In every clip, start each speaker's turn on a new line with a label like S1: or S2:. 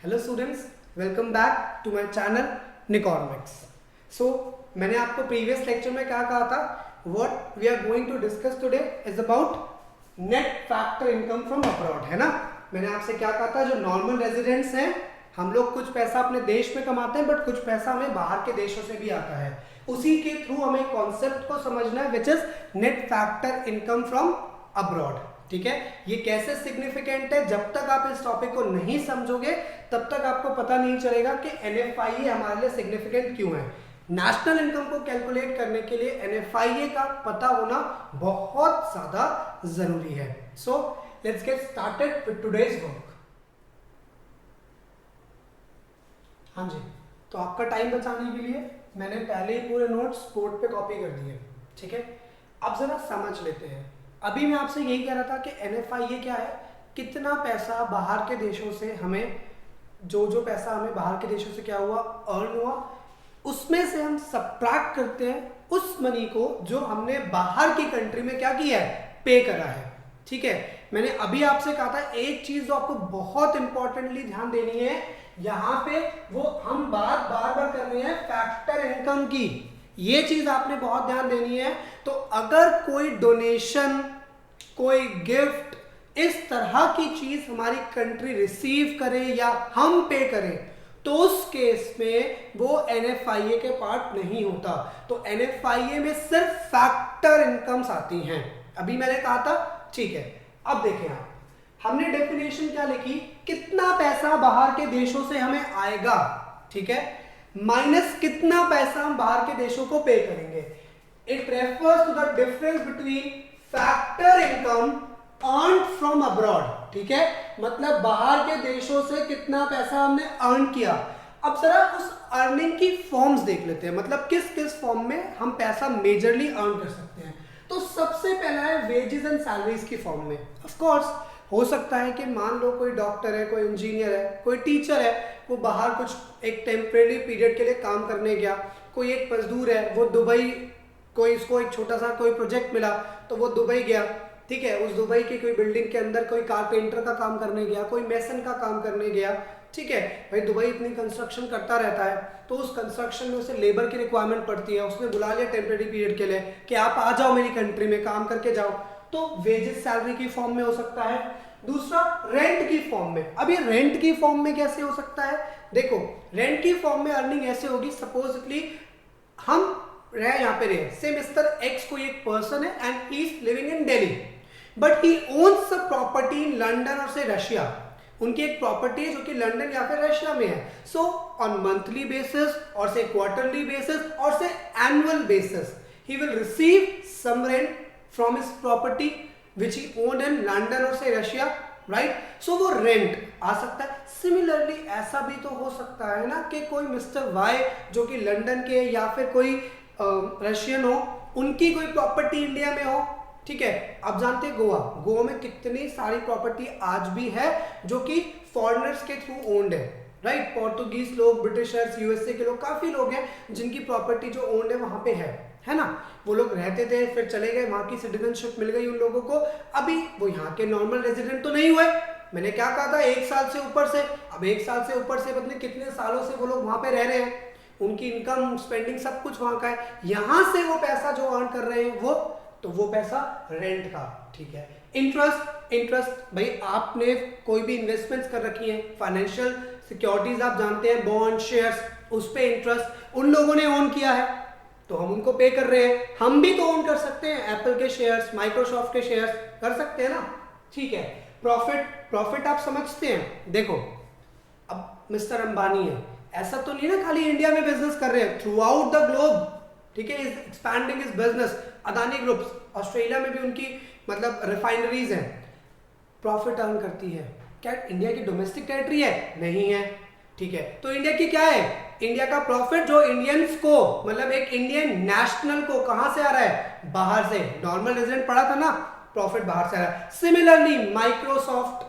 S1: Hello students, welcome back to my channel निकॉर्मिक्स। So मैंने आपको प्रीवियस लेक्चर में क्या कहा था? What we are going to discuss today is about net factor income from abroad, है ना। मैंने आपसे क्या कहा था, जो नॉर्मल रेजिडेंट्स हैं हम लोग कुछ पैसा अपने देश में कमाते हैं, बट कुछ पैसा हमें बाहर के देशों से भी आता है। उसी के थ्रू हमें कॉन्सेप्ट को समझना है which is net factor income from abroad. ठीक है, ये कैसे सिग्निफिकेंट है, जब तक आप इस टॉपिक को नहीं समझोगे तब तक आपको पता नहीं चलेगा कि एनएफआईए हमारे लिए सिग्निफिकेंट क्यों है। नेशनल इनकम को कैलकुलेट करने के लिए एनएफआईए का पता होना बहुत ज्यादा जरूरी है। So let's get started with today's work. हाँ जी, तो आपका टाइम बचाने के लिए मैंने पहले ही पूरे नोट्स बोर्ड पे कॉपी कर दिए। ठीक है, अब जरा समझ लेते हैं। अभी मैं आपसे यही कह रहा था कि एनएफआईए क्या है, कितना पैसा बाहर के देशों से हमें, जो पैसा हमें बाहर के देशों से क्या हुआ, अर्न हुआ, उसमें से हम सबट्रैक्ट करते हैं उस मनी को जो हमने बाहर की कंट्री में क्या किया है, पे करा है। ठीक है, मैंने अभी आपसे कहा था एक चीज जो आपको बहुत इंपॉर्टेंटली ध्यान देनी है, यहां पे वो हम बार बार कर रहे हैं फैक्टर इनकम की, ये चीज आपने बहुत ध्यान देनी है। तो अगर कोई डोनेशन, कोई गिफ्ट, इस तरह की चीज हमारी कंट्री रिसीव करे या हम पे करें, तो उस केस में वो एनएफआईए के पार्ट नहीं होता। तो एनएफआईए में सिर्फ फैक्टर इनकम्स आती हैं। अभी मैंने कहा था, ठीक है। अब देखें आप, हमने डेफिनेशन क्या लिखी, कितना पैसा बाहर के देशों से हमें आएगा, ठीक है, माइनस कितना पैसा हम बाहर के देशों को पे करेंगे। It refers to the difference between factor income earn from abroad. ठीक है, मतलब बाहर के देशों से कितना पैसा हमने अर्न किया। अब जरा उस अर्निंग की फॉर्म्स देख लेते हैं, मतलब किस किस फॉर्म में हम पैसा मेजरली अर्न कर सकते हैं। तो सबसे पहला है वेजेस एंड सैलरीज की फॉर्म में। ऑफ कोर्स हो सकता है कि मान लो कोई डॉक्टर है, कोई इंजीनियर है, कोई टीचर है, वो बाहर कुछ एक टेम्परेरी पीरियड के लिए काम करने गया। कोई एक मजदूर है, वो दुबई, कोई इसको एक छोटा सा कोई प्रोजेक्ट मिला तो वो दुबई गया। ठीक है, उस दुबई की कोई बिल्डिंग के अंदर कोई कारपेंटर का काम करने गया, कोई मेसन का काम करने गया। ठीक है भाई, दुबई इतनी कंस्ट्रक्शन करता रहता है, तो उस कंस्ट्रक्शन में उसे लेबर की रिक्वायरमेंट पड़ती है। उसने बुला लिया टेम्परेरी पीरियड के लिए कि आप आ जाओ मेरी कंट्री में काम करके जाओ, तो वेजेस सैलरी की फॉर्म में हो सकता है। दूसरा रेंट की फॉर्म में। अब ये रेंट की फॉर्म में कैसे हो सकता है, देखो रेंट की फॉर्म में अर्निंग ऐसे होगी, सपोजिटली हम रहे यहाँ पे रहे, से मिस्टर एक्स कोई एक पर्सन है and he is living in Delhi, but he owns a property in London और से रशिया। उनकी एक प्रॉपर्टी है जो कि लंदन या फिर रशिया में है। सो ऑन मंथली बेसिस और से क्वार्टरली बेसिस और से annual basis he will receive some rent from his property which he owned in London और से रशिया, राइट। सो वो रेंट आ सकता है। सिमिलरली ऐसा भी तो हो सकता है ना कि कोई मिस्टर वाई जो कि लंदन के या फिर कोई रशियन हो, उनकी कोई प्रॉपर्टी इंडिया में हो। ठीक है, आप जानते हैं गोवा में कितनी सारी प्रॉपर्टी आज भी है जो कि फॉरेनर्स के थ्रू ओन्ड है, राइट। पोर्तुगीज लोग, ब्रिटिशर्स, यूएसए के लोग, काफी लोग हैं जिनकी प्रॉपर्टी जो ओन्ड है वहां पे है ना। वो लोग रहते थे, फिर चले गए, वहां की सिटीजनशिप मिल गई उन लोगों को, अभी वो यहाँ के नॉर्मल रेजिडेंट तो नहीं हुए। मैंने क्या कहा था, 1 साल से ऊपर से, अब 1 साल से ऊपर से पता नहीं कितने सालों से वो लोग वहां पे रह रहे हैं, उनकी इनकम, स्पेंडिंग सब कुछ वहां का है। यहां से वो पैसा जो अर्न कर रहे हैं वो पैसा रेंट का। ठीक है, इंटरेस्ट भाई आपने कोई भी इन्वेस्टमेंट्स कर रखी है, फाइनेंशियल सिक्योरिटीज आप जानते हैं, बॉन्ड, शेयर्स, उस पे इंटरेस्ट उन लोगों ने ओन किया है तो हम उनको पे कर रहे हैं। हम भी तो ओन कर सकते हैं, एप्पल के शेयर्स, माइक्रोसॉफ्ट के शेयर्स कर सकते हैं ना। ठीक है, प्रॉफिट आप समझते हैं। देखो अब मिस्टर अंबानी है, ऐसा तो नहीं ना खाली इंडिया में बिजनेस कर रहे हैं, थ्रू आउट द ग्लोब। ठीक है, is expanding his business. Adani groups, Australia में भी उनकी मतलब रिफाइनरीज हैं, प्रॉफिट अर्न करती है। क्या इंडिया की डोमेस्टिक टेरिटरी है? नहीं है। ठीक है, तो इंडिया की क्या है, इंडिया का प्रॉफिट जो इंडियंस को, मतलब एक इंडियन नेशनल को कहां से आ रहा है, बाहर से। नॉर्मल रेजिडेंट पढ़ा था ना, प्रॉफिट बाहर से आ रहा है। सिमिलरली माइक्रोसॉफ्ट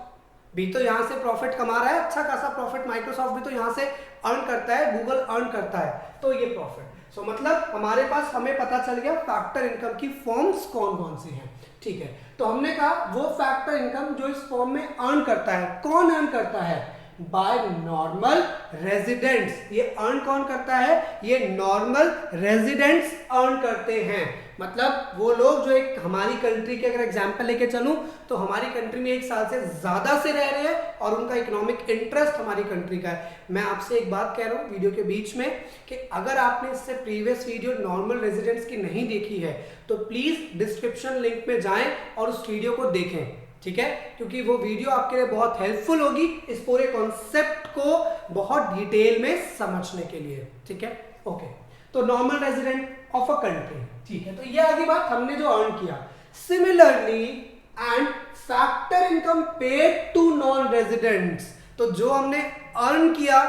S1: भी तो यहां से प्रॉफिट कमा रहा है, अच्छा खासा प्रॉफिट माइक्रोसॉफ्ट भी तो यहां से अर्न करता है, गूगल अर्न करता है, तो ये प्रॉफिट। सो मतलब हमारे पास, हमें पता चल गया फैक्टर इनकम की फॉर्म्स कौन कौन सी हैं। ठीक है, तो हमने कहा वो फैक्टर इनकम जो इस फॉर्म में अर्न करता है, कौन अर्न करता है, बाय नॉर्मल रेजिडेंट्स। ये अर्न कौन करता है? ये नॉर्मल रेजिडेंट्स अर्न करते हैं। मतलब वो लोग जो एक हमारी कंट्री के अगर एग्जांपल लेके चलूं तो हमारी कंट्री में 1 साल से ज्यादा से रह रहे हैं और उनका इकोनॉमिक इंटरेस्ट हमारी कंट्री का है। मैं आपसे एक बात कह रहा हूं वीडियो के बीच में कि अगर आपने इससे प्रीवियस वीडियो नॉर्मल रेजिडेंट्स की नहीं देखी है तो प्लीज डिस्क्रिप्शन लिंक में जाएं और उस वीडियो को देखें, ठीक है? क्योंकि वो वीडियो आपके लिए बहुत हेल्पफुल होगी इस पूरे कॉन्सेप्ट को बहुत डिटेल में समझने के लिए, ठीक है? ओके, तो normal resident of a country, ठीक है? तो ये आगे बात हमने जो अर्न किया। Similarly and factor income paid to non residents, तो जो हमने अर्न किया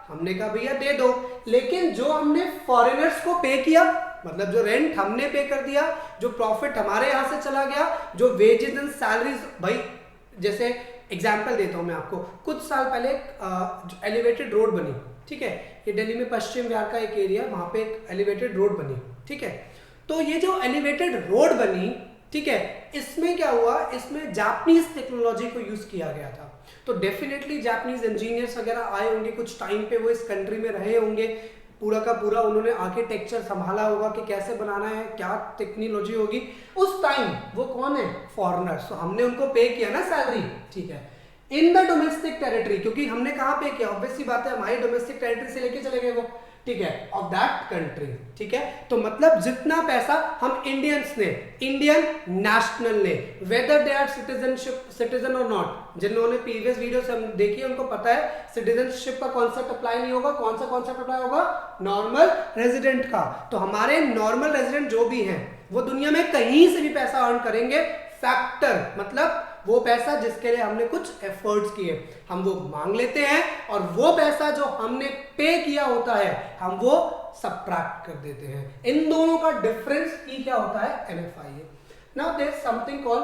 S1: हमने कहा भैया दे दो, लेकिन जो हमने फॉरेनर्स को पे किया, मतलब जो रेंट हमने पे कर दिया, जो प्रॉफिट हमारे यहां से चला गया, जो वेजेस एंड सैलरीज, भाई जैसे एग्जांपल देता हूं मैं आपको, कुछ साल पहले एलिवेटेड रोड बनी, ठीक है? ये दिल्ली में पश्चिम विहार का एक एरिया, वहां पे एक एलिवेटेड रोड बनी, ठीक है? तो ये जो एलिवेटेड रोड बनी, ठीक है, इसमें क्या हुआ, इसमें जापानीज टेक्नोलॉजी को यूज किया गया था। तो डेफिनेटली जापानीज इंजीनियर्स वगैरह आए होंगे, कुछ टाइम पे वो इस कंट्री में रहे होंगे, पूरा का पूरा उन्होंने आर्किटेक्चर संभाला होगा कि कैसे बनाना है, क्या टेक्नोलॉजी होगी उस टाइम। वो कौन है? फॉरेनर्स। तो हमने उनको पे किया ना सैलरी, ठीक है, इन द डोमेस्टिक टेरिटरी, क्योंकि हमने कहां पे किया, ऑब्वियसली बात है हमारी डोमेस्टिक टेरिटरी से लेके चले गए वो, ठीक है, ऑफ दैट कंट्री, ठीक है? तो मतलब जितना पैसा हम इंडियंस ने, इंडियन नेशनल ने, वेदर दे आर सिटीजन और नॉट, जिन्होंने प्रीवियस वीडियो से हम देखी उनको पता है सिटीजनशिप का कॉन्सेप्ट अप्लाई नहीं होगा। कौन सा कॉन्सेप्ट अप्लाई होगा? नॉर्मल रेजिडेंट का। तो हमारे नॉर्मल रेजिडेंट जो भी हैं वो दुनिया में कहीं से भी पैसा अर्न करेंगे। फैक्टर मतलब वो पैसा जिसके लिए हमने कुछ एफर्ट्स किए, हम वो मांग लेते हैं और वो पैसा जो हमने पे किया होता है हम वो सब्ट्रैक्ट कर देते हैं। इन दोनों का डिफरेंस ही क्या होता है? NFIA। Now there is something called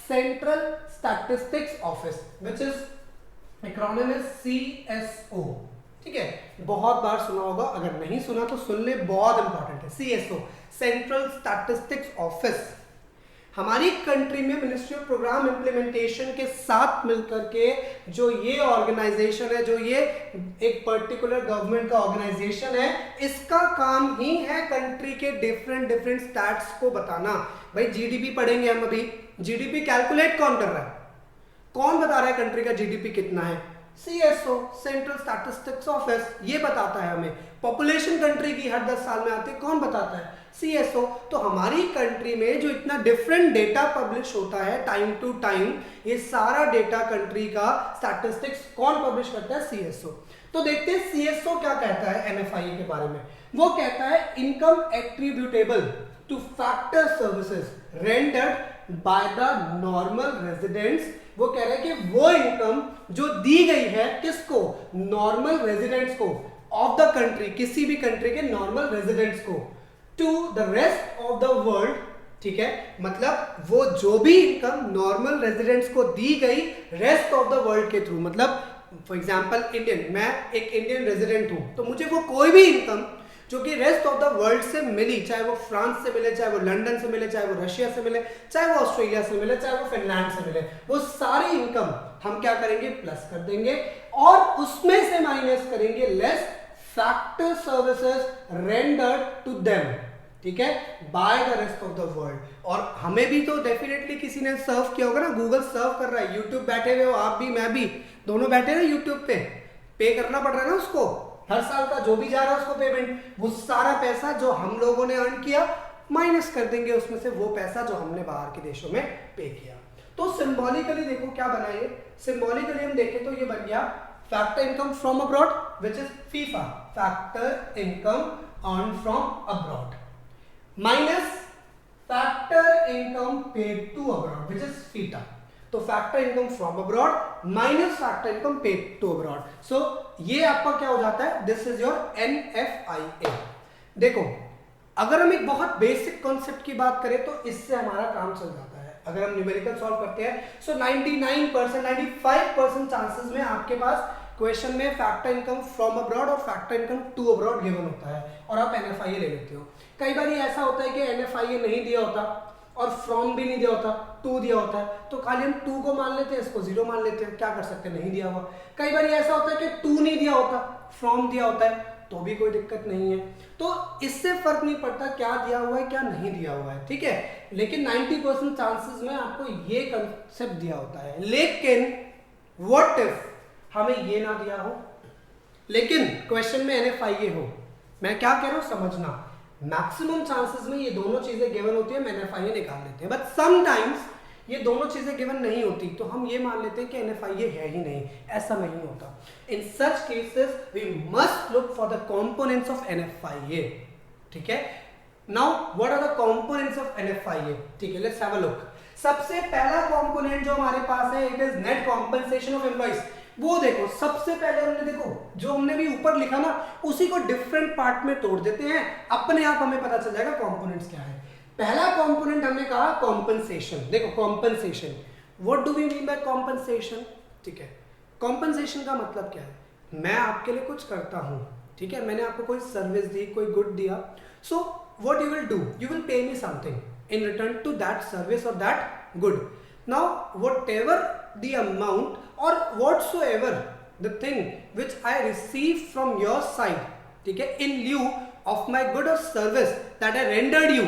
S1: central statistics office which is acronym is CSO, ठीक है? बहुत बार सुना होगा, अगर नहीं सुना तो सुन ले, बहुत इंपॉर्टेंट है। CSO सेंट्रल स्टैटिस्टिक्स ऑफिस हमारी कंट्री में मिनिस्ट्री ऑफ प्रोग्राम इंप्लीमेंटेशन के साथ मिलकर के जो ये ऑर्गेनाइजेशन है, जो ये एक पर्टिकुलर गवर्नमेंट का ऑर्गेनाइजेशन है, इसका काम ही है कंट्री के डिफरेंट स्टैट्स को बताना। भाई जीडीपी पढ़ेंगे हम अभी, जीडीपी कैलकुलेट कौन कर रहा है? कौन बता रहा है कंट्री का जीडीपी कितना है? CSO सेंट्रल स्टैटिस्टिक्स ऑफिस, ये बताता है हमें। पॉपुलेशन कंट्री की हर 10 साल में आती है, कौन बताता है? CSO। तो हमारी कंट्री में जो इतना डिफरेंट डेटा पब्लिश होता है टाइम टू टाइम, ये सारा डेटा कंट्री का स्टैटिस्टिक्स कौन पब्लिश करता है? CSO। तो देखते हैं CSO क्या कहता है NFIA के बारे में। वो कहता है income attributable two factor services rendered by the normal residents. वो कह रहे हैं कि वो इनकम जो दी गई है किसको? नॉर्मल रेजिडेंट्स को ऑफ द कंट्री, किसी भी कंट्री के नॉर्मल रेजिडेंट्स को, to the rest of the world, ठीक है? मतलब वो जो भी इनकम नॉर्मल रेजिडेंट्स को दी गई रेस्ट ऑफ द वर्ल्ड के थ्रू, मतलब फॉर एग्जांपल इंडियन, मैं एक इंडियन रेजिडेंट हूं तो मुझे वो कोई भी इनकम जो कि रेस्ट ऑफ द वर्ल्ड से मिली, चाहे वो फ्रांस से मिले, चाहे वो लंदन से मिले, चाहे वो रशिया से मिले, चाहे वो ऑस्ट्रेलिया से मिले, चाहे वो फिनलैंड से मिले, वो सारी इनकम हम क्या करेंगे? प्लस कर देंगे और उसमें से माइनस करेंगे less factor services rendered to them, ठीक है, by the rest of the world. और हमें भी तो डेफिनेटली किसी ने सर्व किया होगा ना, गूगल सर्व कर रहा है, यूट्यूब बैठे हुए हो आप भी, मैं भी, दोनों बैठे हैं यूट्यूब पे करना पड़ रहा है ना उसको, हर साल का जो भी जा रहा है उसको पेमेंट, वो सारा पैसा जो हम लोगों ने अर्न किया माइनस कर देंगे उसमें से वो पैसा जो हमने बाहर के देशों में पे किया। तो सिंबॉलिकली देखो क्या बना ये, सिंबॉलिकली हम देखें तो ये बन गया factor income from abroad which is FIFA, factor income earn from abroad, minus factor income paid to abroad which is FITA. तो factor income from abroad minus factor income paid to abroad, so ये आपका क्या हो जाता है? This is your NFIA। देखो अगर हम एक बहुत बेसिक कॉन्सेप्ट की बात करें तो इससे हमारा काम चल जाता है। अगर हम न्यूमेरिकल सॉल्व करते हैं सो 99% 95% चांसेस में आपके पास क्वेश्चन में फैक्टर इनकम फ्रॉम अब्रॉड और factor income to abroad given होता है और आप NFIA ले लेते हो। कई बार ऐसा होता है कि NFIA नहीं दिया होता और फ्रॉम भी नहीं दिया होता, टू दिया होता है, तो खाली हम टू को मान लेते हैं, इसको जीरो मान लेते हैं, क्या कर सकते हैं, नहीं दिया हुआ। कई बार ऐसा होता है कि टू नहीं दिया होता, फ्रॉम दिया होता है, तो भी कोई दिक्कत नहीं है। तो इससे फर्क नहीं पड़ता क्या दिया हुआ है क्या नहीं दिया हुआ है, ठीक है। लेकिन 90% चांसेस में आपको ये कंसेप्ट दिया होता है। लेकिन व्हाट इफ हमें ये ना दिया हो, लेकिन क्वेश्चन में NFIA हो। मैं क्या कह रहा हूं समझना, मैक्सिमम चांसेस में ये दोनों चीजें गिवन होती है, NFIA निकाल लेते हैं, बट समटाइम्स ये दोनों चीजें गिवन नहीं होती, तो हम ये मान लेते हैं कि NFIA है ही नहीं, ऐसा नहीं होता। In such cases we must look for the components of NFIA, ठीक है। Now what are the components of NFIA, ठीक है, लेट्स हैव अ लुक। सबसे पहला कंपोनेंट जो हमारे पास है, it is net compensation of employees. वो देखो, सबसे पहले हमने देखो जो हमने भी ऊपर लिखा ना, उसी को डिफरेंट पार्ट में तोड़ देते हैं, अपने आप हमें पता चल जाएगा कंपोनेंट्स क्या है। पहला कंपोनेंट हमने कहा कॉम्पेंसेशन। देखो compensation, what do we mean by compensation, ठीक है। कॉम्पेंसेशन का मतलब क्या है, मैं आपके लिए कुछ करता हूं, ठीक है, मैंने आपको कोई सर्विस दी, कोई गुड दिया, so what you will do, you will pay me something in return to that service or that good. Now whatever the amount or whatsoever the thing which I receive from your side, ठीक है, in lieu of my good or service that I rendered you,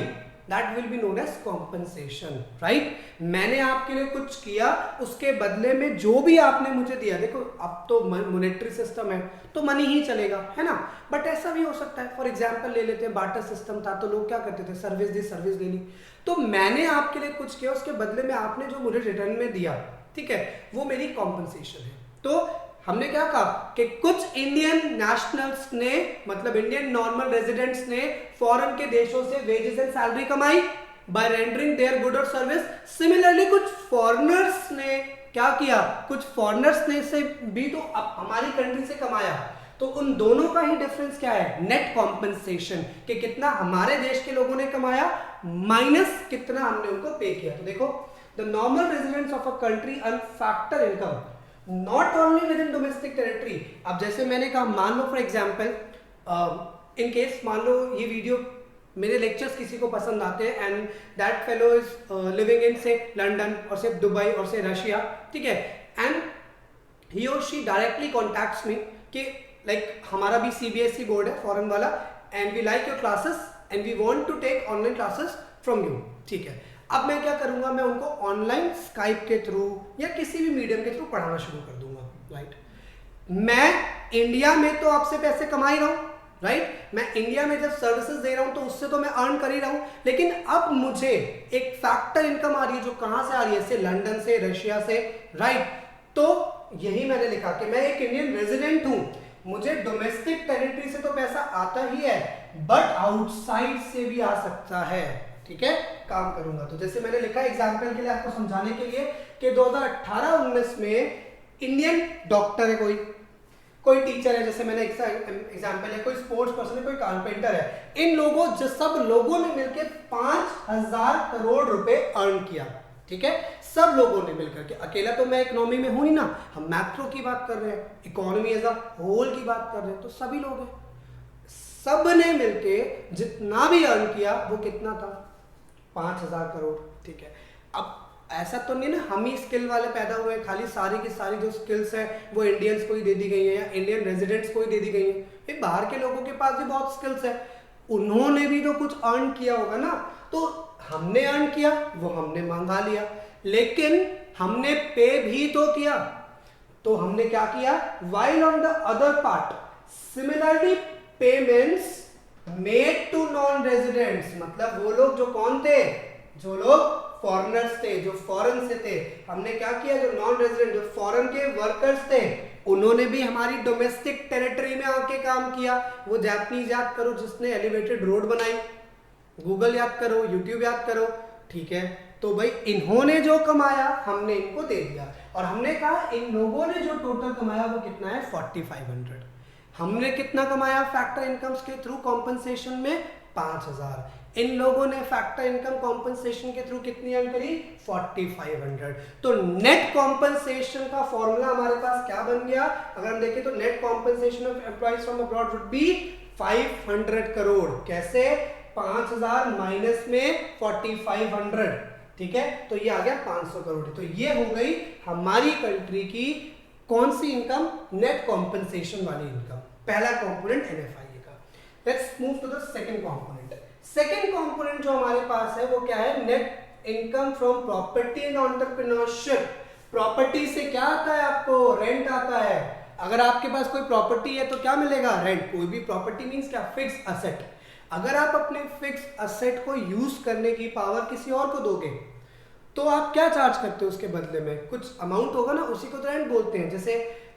S1: that will be known as compensation, right? मैंने आपके लिए कुछ किया, उसके बदले में जो भी आपने मुझे दिया, देखो अब तो मॉनेटरी सिस्टम है तो मनी ही चलेगा, है ना, बट ऐसा भी हो सकता है। फॉर एग्जाम्पल ले लेते हैं, बार्टर सिस्टम था तो लोग क्या करते थे, सर्विस दी, सर्विस ले ली, तो मैंने आपके लिए कुछ किया, उसके बदले में आपने जो मुझे रिटर्न में दिया, ठीक है, वो मेरी कॉम्पेंसेशन है। तो हमने क्या कहा कि कुछ इंडियन नेशनल्स ने, मतलब इंडियन नॉर्मल रेजिडेंट्स ने फॉरेन के देशों से वेजेस एंड सैलरी कमाई बाय रेंडरिंग देयर गुड और सर्विस। सिमिलरली कुछ फॉरेनर्स ने क्या किया, कुछ फॉरेनर्स ने से भी तो हमारी कंट्री से कमाया, तो उन दोनों का ही डिफरेंस क्या है, नेट कॉम्पेंसेशन, कि कितना हमारे देश के लोगों ने कमाया माइनस कितना हमने उनको पे किया। तो देखो, the normal residents of a country earn factor income not only within domestic territory। अब जैसे मैंने कहा, मान लो फॉर एग्जांपल, इन केस मान लो ये वीडियो, मेरे लेक्चर्स किसी को पसंद आते हैं and that fellow is living in से लंदन और से दुबई और से रशिया, ठीक है, एंड ही और शी डायरेक्टली कॉन्टैक्ट्स मी कि लाइक हमारा भी CBSE बोर्ड है फॉरेन वाला, and we like your classes and we want to take online classes from you, ठीक है। अब मैं क्या करूंगा, मैं उनको ऑनलाइन स्काइप के थ्रू या किसी भी मीडियम के थ्रू पढ़ाना शुरू कर दूंगा, राइट। मैं इंडिया में तो आपसे पैसे कमा ही रहा हूं, राइट, मैं इंडिया में जब सर्विसेज दे रहा हूं तो उससे तो मैं अर्न कर ही रहा हूं, लेकिन अब मुझे एक फैक्टर इनकम आ रही है, जो कहां से आ रही है, से लंदन से, रशिया से, राइट। तो यही मैंने लिखा कि मैं एक इंडियन रेजिडेंट हूं, मुझे डोमेस्टिक टेरिटरी से तो पैसा आता ही है, बट आउटसाइड से भी आ सकता है, ठीक है, काम करूंगा। तो जैसे मैंने लिखा एग्जांपल के लिए, आपको समझाने के लिए, कि 2018-19 में इंडियन डॉक्टर है, कोई टीचर है, जैसे मैंने एग्जांपल है, कोई स्पोर्ट्स पर्सन है, कोई कारपेंटर है, इन लोगों जो सब लोगों ने मिलकर 5,000 करोड़ रुपए अर्न किया, ठीक है, सब लोगों ने मिलकर के। अकेला तो मैं इकोनॉमी में हूं ही ना, हम मैक्रो की बात कर रहे हैं, इकोनॉमी एज अ होल की बात कर रहे हैं, तो सभी लोग हैं, सब ने मिलके जितना भी अर्न किया वो कितना था, 5,000 करोड़, ठीक है। अब ऐसा तो नहीं ना हम ही स्किल वाले पैदा हुए, खाली सारी की सारी जो स्किल्स है वो इंडियंस को ही दे दी गई है या इंडियन रेजिडेंट्स को ही दे दी गई है, बाहर के लोगों के पास भी बहुत स्किल्स है, उन्होंने भी तो कुछ अर्न किया होगा ना, तो हमने अर्न किया, वो हमने मंगा लिया, लेकिन हमने पे भी तो किया, तो हमने क्या किया, while on the other part similarly payments made to non residents, मतलब वो लोग जो कौन थे, जो लोग फॉरेनर्स थे, जो फॉरेन से थे, हमने क्या किया, जो नॉन रेजिडेंट, जो फॉरेन के वर्कर्स थे, उन्होंने भी हमारी डोमेस्टिक टेरिटरी में आके काम किया। वो जापानीज याद करो जिसने एलिवेटेड रोड बनाई, गूगल याद करो, यूट्यूब याद करो, ठीक है, तो भाई इन्होंने जो कमाया हमने इनको दे दिया, और हमने कहा इन लोगों ने जो टोटल कमाया वो कितना है, 4500। हमने कितना कमाया फैक्टर इनकम्स के थ्रू कॉम्पनसेशन में, 5000। इन लोगों ने फैक्टर इनकम कॉम्पनसेशन के थ्रू कितनी अर्न करी, 4500। तो नेट कॉम्पनसेशन का फॉर्मूला हमारे पास क्या बन गया, अगर हम देखें तो net compensation of employees from abroad would be 500 crore. कैसे, 5000 माइनस में 4500, ठीक है, तो ये आ गया 500 करोड़। तो ये हो गई हमारी कंट्री की कौन सी इनकम, नेट कॉम्पनसेशन वाली इनकम, पहला कंपोनेंट एनएफआईए का। Let's move to the second component. Second component जो हमारे पास है वो क्या है, net income from property and entrepreneurship. Property से क्या आता है आपको, रेंट आता है। अगर आपके पास कोई प्रॉपर्टी है तो क्या मिलेगा, रेंट। कोई भी प्रॉपर्टी मींस क्या, फिक्स असेट। अगर आप अपने फिक्स असेट को यूज करने की पावर किसी और को दोगे तो आप क्या चार्ज करते हो उसके बदले में, कुछ अमाउंट होगा ना, उसी को तो रेंट बोलते हैं। जैसे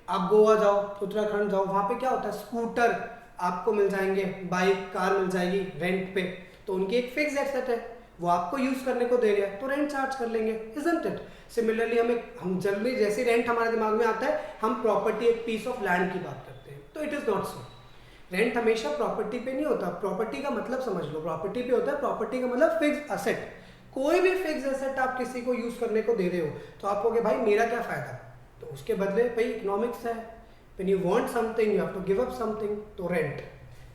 S1: आप गोवा जाओ, उत्तराखंड जाओ, वहां पे क्या होता है, स्कूटर आपको मिल जाएंगे, बाइक कार मिल जाएगी रेंट पे, तो उनकी एक फिक्स एसेट है, वो आपको यूज करने को दे रहे हैं तो रेंट चार्ज कर लेंगे, इजंट इट। सिमिलरली हम जल्दी जैसे रेंट हमारे दिमाग में आता है, हम प्रॉपर्टी, एक पीस ऑफ लैंड की बात करते हैं, तो it is not so. Rent हमेशा प्रॉपर्टी पे नहीं होता। प्रॉपर्टी का मतलब समझ लो, प्रॉपर्टी पे होता है, प्रॉपर्टी का मतलब फिक्स असेट। कोई भी फिक्स एसेट आप किसी को यूज करने को दे रहे हो तो आप कहोगे भाई मेरा क्या फायदा, तो उसके बदले भाई इकोनॉमिक्स है, when you want something you have to give up something, तो रेंट,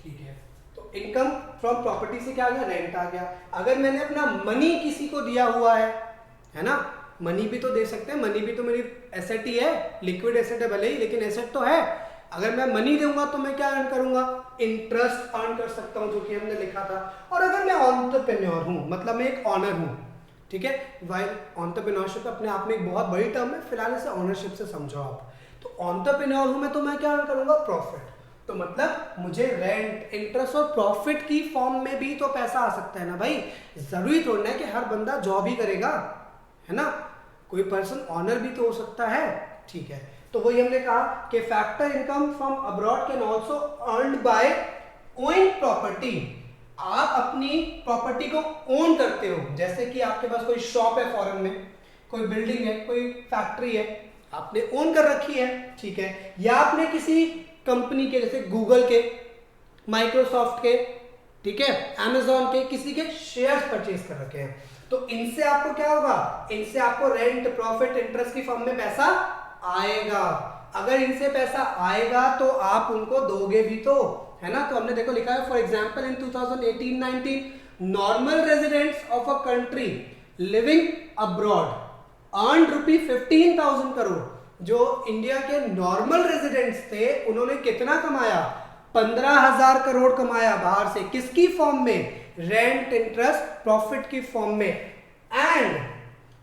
S1: ठीक है। तो इनकम फ्रॉम प्रॉपर्टी से क्या आ गया, रेंट आ गया। अगर मैंने अपना मनी किसी को दिया हुआ है ना, मनी भी तो दे सकते हैं, मनी भी तो मेरी एसेट ही है, लिक्विड एसेट है भले ही, लेकिन एसेट तो है। अगर मैं मनी दूंगा तो मैं क्या अर्न करूंगा, इंटरेस्ट अर्न कर सकता हूं, जो कि हमने लिखा था। और अगर मैं एंटरप्रेन्योर हूं, मतलब मैं एक ऑनर हूं, ठीक है, वाइल एंटरप्रेन्योरशिप अपने आप में एक बहुत बड़ी टर्म है, फिलहाल इसे ऑनरशिप से समझो आप। तो एंटरप्रेन्योर हूं मैं, तो मैं क्या अर्न करूंगा, प्रॉफिट। तो मतलब मुझे रेंट, इंटरेस्ट और प्रॉफिट की फॉर्म में भी तो पैसा आ सकता है ना भाई। जरूरी थोड़ा है कि हर बंदा जॉब ही करेगा, है ना, कोई पर्सन ऑनर भी तो हो सकता है, ठीक है। तो वही हमने कहा कि factor income from abroad can also earned by owing property. आप अपनी प्रॉपर्टी को ओन करते हो, जैसे कि आपके पास कोई शॉप है फॉरेन में, कोई बिल्डिंग है, कोई फैक्ट्री है, आपने ओन कर रखी है, ठीक है, या आपने किसी कंपनी के, जैसे गूगल के, माइक्रोसॉफ्ट के, ठीक है, अमेजॉन के, किसी के शेयर्स परचेज कर रखे हैं, तो इनसे आपको क्या होगा, इनसे आपको रेंट, प्रॉफिट, इंटरेस्ट की फॉर्म में पैसा आएगा। अगर इनसे पैसा आएगा तो आप उनको दोगे भी तो, है ना। तो हमने देखो लिखा है, for example in 2018-19 normal residents of a country living abroad earned ₹15,000 crore. जो इंडिया के नॉर्मल रेजिडेंट्स थे उन्होंने कितना कमाया, 15,000 करोड़ कमाया बाहर से, किसकी फॉर्म में, रेंट, इंटरेस्ट, प्रॉफिट की फॉर्म में। एंड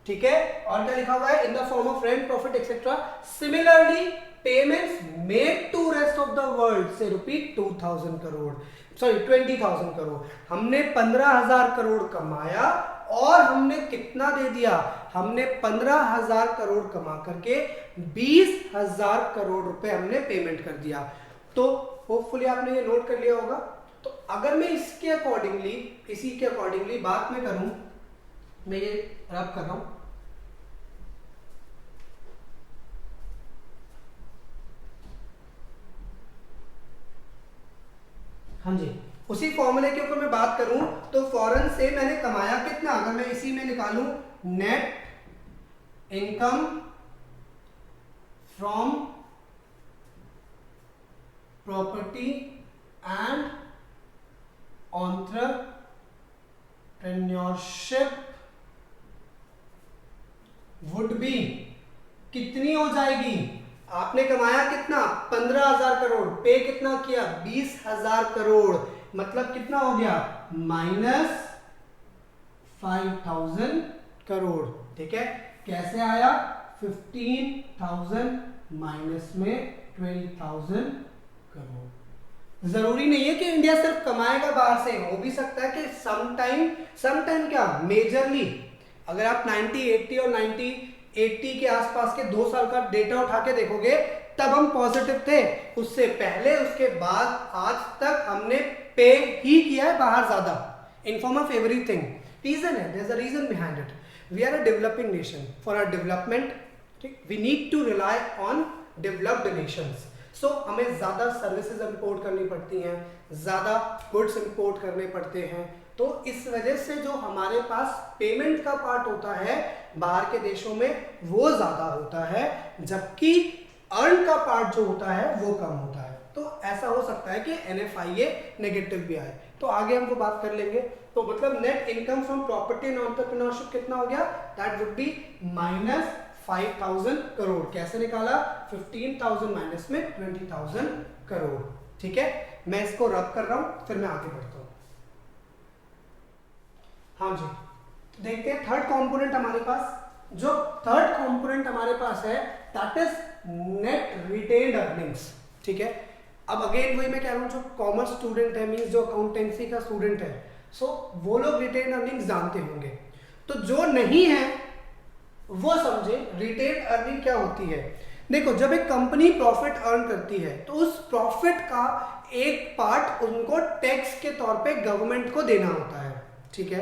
S1: ठीक है, और क्या लिखा हुआ है, in the form of rent, profit etcetera. Similarly payments made to rest of the world से ₹20,000 करोड़, सॉरी 20,000 करोड़। हमने 15,000 करोड़ कमाया और हमने कितना दे दिया, हमने 15,000 करोड़ कमा करके 20,000 करोड़ रुपए हमने पेमेंट कर दिया। तो होपफुली आपने ये नोट कर लिया होगा। तो अगर मैं इसके अकॉर्डिंगली, इसी के अकॉर्डिंगली बात में करूं, मैं ये रब कर रहा हूं, हाँ जी, उसी फॉर्मूले के ऊपर मैं बात करूं तो फॉरेन से मैंने कमाया कितना, अगर मैं इसी में निकालूं, net income from property and entrepreneurship would be, कितनी हो जाएगी, आपने कमाया कितना, 15,000 करोड़, पे कितना किया, 20,000 करोड़, मतलब कितना हो गया, -5,000 करोड़, ठीक है। कैसे आया, 15,000 माइनस में 12,000 करोड़। जरूरी नहीं है कि इंडिया सिर्फ कमाएगा बाहर से, हो भी सकता है कि समटाइम क्या, मेजरली, अगर आप 90-80 और 90-80 के आसपास के 2 साल का डेटा उठा के देखोगे, तब हम पॉजिटिव थे, उससे पहले, उसके बाद आज तक हमने पे ही किया है बाहर ज्यादा, in form of everything. Reason है, there is a reason behind it. We are a developing nation, for our development, ठीक, we need to rely on developed nations. So हमें ज्यादा सर्विसेज इंपोर्ट करनी पड़ती हैं, ज्यादा गुड्स इंपोर्ट करने पड़ते हैं, तो इस वजह से जो हमारे पास पेमेंट का पार्ट होता है बाहर के देशों में वो ज्यादा होता है, जबकि अर्न का पार्ट जो होता है वो कम होता है। तो ऐसा हो सकता है कि NFIA नेगेटिव भी आए, तो आगे हम वो बात कर लेंगे। तो मतलब net income from property and entrepreneurship कितना हो गया, दैट वुड बी -5000 करोड़। कैसे निकाला, 15,000 माइनस में 20,000 करोड़। ठीक है, मैं इसको रब कर रहा हूं, फिर मैं आगे बढ़ता हूं। हाँ जी, तो देखते हैं थर्ड कंपोनेंट हमारे पास, जो थर्ड कंपोनेंट हमारे पास है that is net retained earnings. ठीक है, अब अगेन वही मैं कह रहा हूं, जो कॉमर्स स्टूडेंट है, मींस जो अकाउंटेंसी का स्टूडेंट है, सो वो लोग रिटेन्ड अर्निंग्स जानते होंगे। तो जो नहीं है वो समझे रिटेन्ड अर्निंग क्या होती है। देखो, जब एक कंपनी प्रॉफिट अर्न करती है तो उस प्रॉफिट का एक पार्ट उनको टैक्स के तौर पे गवर्नमेंट को देना होता है। ठीक है,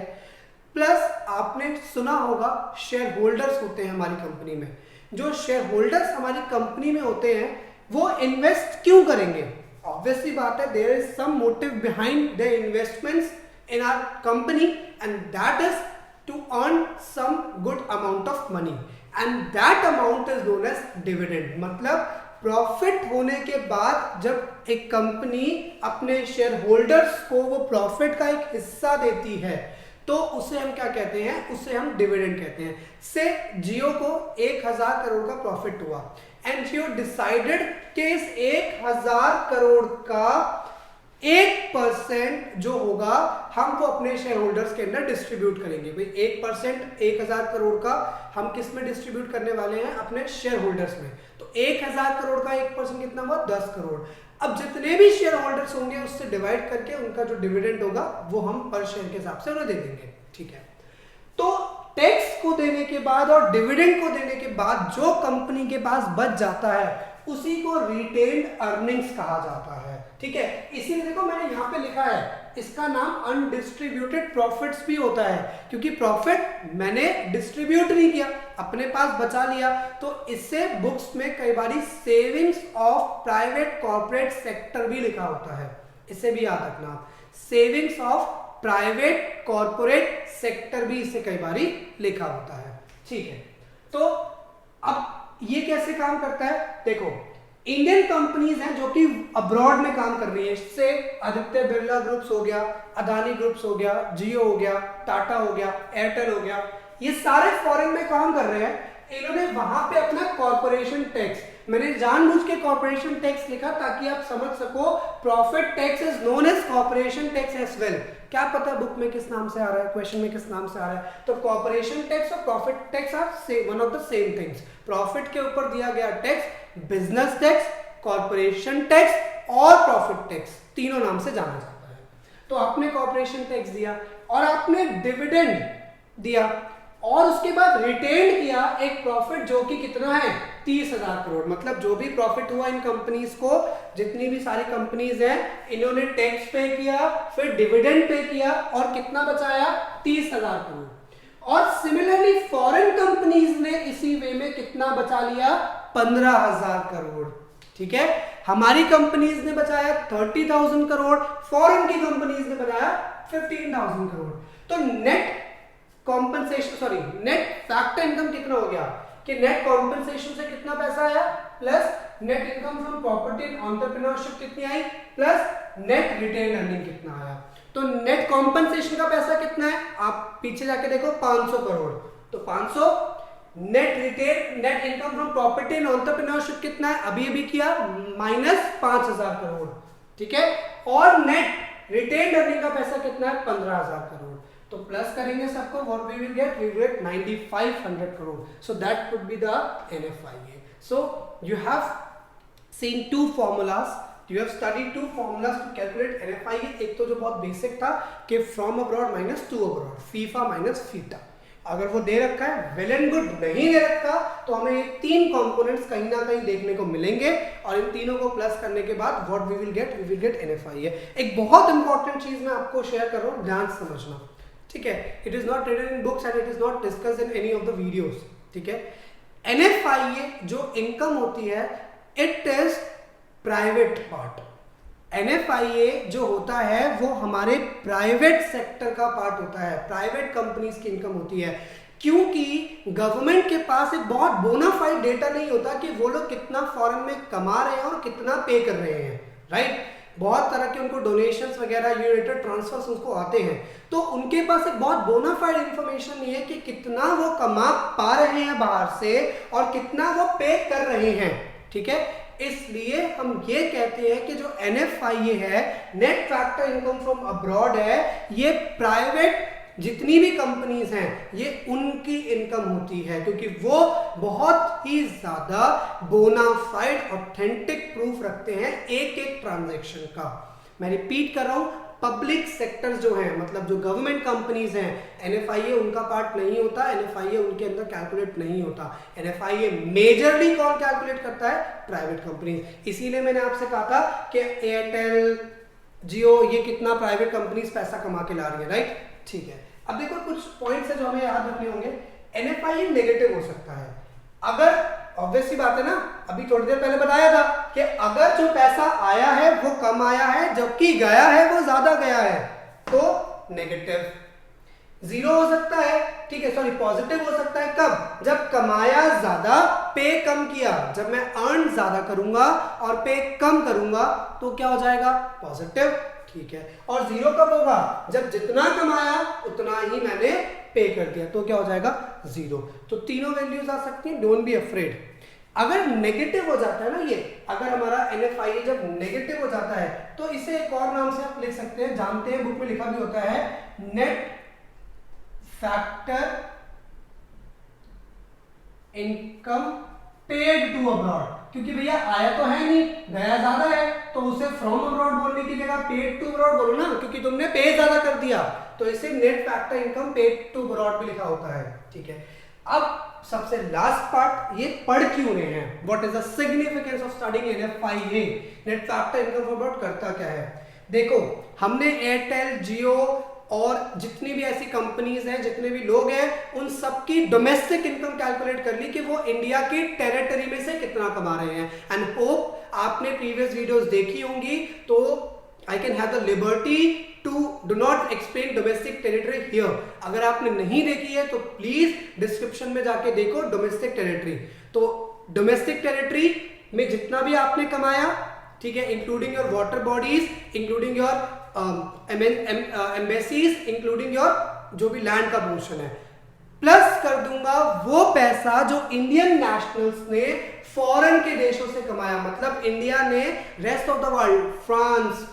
S1: प्लस आपने सुना होगा शेयर होल्डर्स होते हैं हमारी कंपनी में। जो शेयर होल्डर्स हमारी कंपनी में होते हैं वो इन्वेस्ट क्यों करेंगे, ऑब्वियसली बात है, there is some motive behind the investments in our company and that is to earn some good amount of money and that amount is known as dividend. मतलब प्रॉफिट होने के बाद जब एक कंपनी अपने शेयर होल्डर्स को वो profit का एक हिस्सा देती है तो उसे हम क्या कहते हैं, उसे हम डिविडेंड कहते हैं। से जियो को 1000 करोड़ का प्रॉफिट हुआ एंड जियो डिसाइडेड कि इस 1000 करोड़ का 1% जो होगा हम वो अपने शेयर होल्डर्स के अंदर डिस्ट्रीब्यूट करेंगे। भाई 1% 1000 करोड़ का हम किस में डिस्ट्रीब्यूट करने वाले हैं, अपने शेयर होल्डर्स में। तो 1000 करोड़ का 1% कितना हुआ, 10 करोड़। अब जितने भी शेयर होल्डर्स होंगे उससे डिवाइड करके उनका जो डिविडेंड होगा वो हम पर शेयर के हिसाब से उन्हें दे देंगे। ठीक है, तो टैक्स को देने के बाद और डिविडेंड को देने के बाद जो कंपनी के पास बच जाता है उसी को रिटेन्ड अर्निंग्स कहा जाता है। ठीक है, इसीलिए देखो मैंने यहां पे लिखा है इसका नाम अनडिस्ट्रीब्यूटेड प्रॉफिट्स भी होता है, क्योंकि प्रॉफिट मैंने डिस्ट्रीब्यूट नहीं किया, अपने पास बचा लिया। तो इससे बुक्स में कई बार savings of private corporate sector भी लिखा होता है, इसे भी याद रखना, savings of private corporate sector भी इसे कई बार लिखा होता है। ठीक है, तो अब ये कैसे काम करता है, देखो इंडियन कंपनीज हैं जो कि अब्रॉड में काम कर रही है, इससे आदित्य बिरला ग्रुप्स हो गया, अदानी ग्रुप्स हो गया, जियो हो गया, टाटा हो गया, एयरटेल हो गया, ये सारे फॉरेन में काम कर रहे हैं। इन्होंने वहां पे अपना कॉर्पोरेशन टैक्स, मैंने जानबूझ के कॉर्पोरेशन टैक्स लिखा ताकि आप समझ सको profit tax is known as corporation tax as well. क्या पता बुक में किस नाम से आ रहा है, क्वेश्चन में किस नाम से आ रहा है, तो कॉर्पोरेशन टैक्स और profit tax are one of the same things. Profit के ऊपर दिया गया tax business tax, corporation tax और प्रॉफिट टैक्स, तीनों नाम से जाना जाता है। तो आपने कॉर्पोरेशन टैक्स दिया और आपने डिविडेंड दिया और उसके बाद रिटेन किया एक प्रॉफिट जो कि कितना है, 30,000 करोड़। मतलब जो भी प्रॉफिट हुआ इन कंपनीज को, जितनी भी सारी कंपनीज हैं, इन्होंने टैक्स पे किया, फिर डिविडेंड पे किया और कितना बचाया, 30,000 करोड़। और सिमिलरली फॉरेन कंपनीज ने इसी वे में कितना बचा लिया, 15,000 करोड़। ठीक है, हमारी कंपनीज ने बचाया 30,000 करोड़, फॉरेन की कंपनीज ने बचाया 15,000 करोड़। तो net compensation, sorry net factor income कितना हो गया कि नेट कॉम्पनसेशन से कितना पैसा आया, plus net income from property and entrepreneurship कितनी आई, प्लस नेट रिटेन अर्निंग कितना आया। तो नेट कॉम्पनसेशन का पैसा कितना है, आप पीछे जाके देखो 500 करोड़, तो 500। Net retain net income from property and entrepreneurship कितना है, अभी अभी किया, -5,000 करोड़। ठीक है, और नेट रिटेन अर्निंग का पैसा कितना है, 15,000 करोड़। तो प्लस करेंगे सबको, what we will get, we will get 9,500 crore. So that would be the NFIA. So you have seen two formulas, you have studied two formulas to calculate NFIA. एक तो जो बहुत बेसिक था कि from abroad minus two abroad, FIFA minus FITA. अगर वो दे रखा है वेल एंड गुड, नहीं दे रखा तो हमें ये तीन कंपोनेंट्स कहीं ना कहीं देखने को मिलेंगे और इन तीनों को प्लस करने के बाद what we will get NFIA. एक बहुत इंपॉर्टेंट चीज मैं आपको शेयर कर रहा हूँ, ध्यान से समझना। ठीक है, it is not written in books and it is not discussed in any of the videos. ठीक है, NFIA जो इनकम होती है it is private part. NFIA जो होता है वो हमारे प्राइवेट सेक्टर का पार्ट होता है, प्राइवेट कंपनीज की इनकम होती है, क्योंकि गवर्नमेंट के पास एक बहुत बोनाफाइड डेटा नहीं होता कि वो लोग कितना फॉरेन में कमा रहे हैं और कितना पे कर रहे हैं। राइट। बहुत तरह के उनको डोनेशंस वगैरह, यूनिटेड ट्रांसफर्स उनको आते हैं, तो उनके पास एक बहुत बोनाफाइड इंफॉर्मेशन नहीं है कि कितना वो कमा पा रहे हैं बाहर से और कितना वो पे कर रहे हैं, ठीक है। इसलिए हम ये कहते हैं कि जो NFIA है, net factor income from abroad है, ये प्राइवेट जितनी भी कंपनीज हैं ये उनकी इनकम होती है, क्योंकि वो बहुत ही ज्यादा बोनाफाइड ऑथेंटिक प्रूफ रखते हैं एक एक ट्रांजैक्शन का। मैं रिपीट कर रहा हूं, पब्लिक सेक्टर्स जो हैं, मतलब जो गवर्नमेंट कंपनीज हैं, NFIA उनका पार्ट नहीं होता, NFIA उनके अंदर कैलकुलेट नहीं होता। NFIA मेजरली कौन कैलकुलेट करता है? Private companies. इसीलिए मैंने आपसे कहा था कि एयरटेल, जियो, ये कितना प्राइवेट कंपनीज पैसा कमा के ला रही है, राइट। ठीक है, अब देखो कुछ पॉइंट्स है जो हमें याद रखने होंगे। NFIA नेगेटिव हो सकता है अगर, ऑब्वियस सी बात है ना, अभी थोड़ी देर पहले बताया था कि अगर जो पैसा आया है वो कम आया है जबकि गया है वो ज्यादा गया है, तो नेगेटिव। जीरो हो सकता है, ठीक है, सॉरी पॉजिटिव हो सकता है कब? जब कमाया ज्यादा, पे कम किया। जब मैं अर्न ज्यादा करूंगा और पे कम करूंगा तो क्या हो जाएगा? पॉजिटिव, ठीक है। और जीरो कब होगा? जब जितना कमाया उतना ही मैंने पे कर दिया, तो क्या हो जाएगा? जीरो। तो तीनों वैल्यूज आ सकती हैं, डोंट बी अफ्रेड। अगर नेगेटिव हो जाता है ना ये, अगर हमारा NFIA जब नेगेटिव हो जाता है तो इसे एक और नाम से आप लिख सकते हैं, जानते हैं, बुक में लिखा भी होता है, net factor income paid to abroad. क्योंकि भैया आया तो है नहीं, गया ज्यादा है, तो उसे फ्रॉम अब्रॉड बोलने की जगह पेड टू अब्रॉड बोलो ना, क्योंकि तुमने पे ज्यादा कर दिया, तो इसे net factor income paid to abroad भी लिखा होता है, ठीक है। अब सबसे लास्ट पार्ट, ये पढ़ क्यों रहे हैं, what is the significance of studying NFIA, net factor income abroad करता क्या है। देखो, हमने एयरटेल, जियो और जितनी भी ऐसी कंपनीज हैं, जितने भी लोग हैं, उन सबकी डोमेस्टिक इनकम कैलकुलेट कर ली कि वो इंडिया की टेरिटरी में से कितना कमा रहे हैं। एंड होप आपने प्रीवियस वीडियोस देखी होंगी, तो I can have the liberty to do not explain domestic territory here. अगर आपने नहीं देखी है तो प्लीज डिस्क्रिप्शन में जाके देखो डोमेस्टिक टेरिटरी। तो डोमेस्टिक टेरिटरी में जितना भी आपने कमाया, ठीक है, including your water bodies, including your embassies, including your जो भी लैंड का पोर्शन है, प्लस कर दूंगा वो पैसा जो इंडियन नेशनल्स ने फॉरेन के देशों से कमाया। मतलब इंडिया ने rest of the world, France,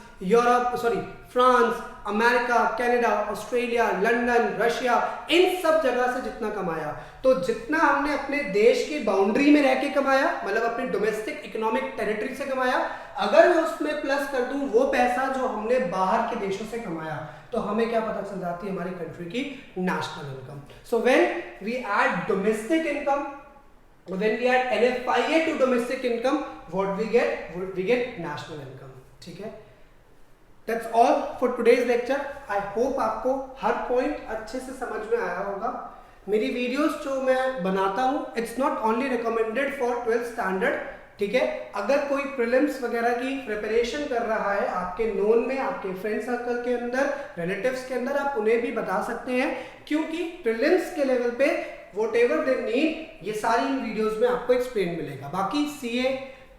S1: France, America, Canada, Australia, London, Russia, इन सब जगह से जितना कमाया, तो जितना हमने अपने देश की बाउंड्री में रह के कमाया, मतलब अपने डोमेस्टिक इकोनॉमिक टेरिटरी से कमाया, अगर मैं उसमें प्लस कर दूं वो पैसा जो हमने बाहर के देशों से कमाया, तो हमें क्या पता चल जाती है? हमारी कंट्री की national income. So when we add domestic income, when we add NFIA to domestic income, what we get national income, ठीक है। That's all for today's lecture. I hope आपको हर पॉइंट अच्छे से समझ में आया होगा। मेरी वीडियोस जो मैं बनाता हूँ, it's not only recommended for 12th standard, ठीक है। अगर कोई प्रीलिम्स वगैरह की प्रिपरेशन कर रहा है आपके नोन में, आपके फ्रेंड सर्कल के अंदर, रिलेटिव्स के अंदर, आप उन्हें भी बता सकते हैं, क्योंकि प्रीलिम्स के लेवल पे whatever they need, ये सारी वीडियोस में आपको एक्सप्लेन मिलेगा। बाकी CA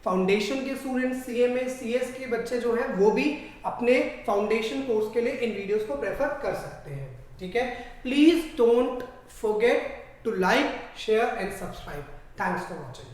S1: फाउंडेशन के स्टूडेंट, CMA, CS के बच्चे जो हैं, वो भी अपने फाउंडेशन कोर्स के लिए इन वीडियोस को प्रेफर कर सकते हैं, ठीक है। Please don't forget to like, share and subscribe. Thanks for watching.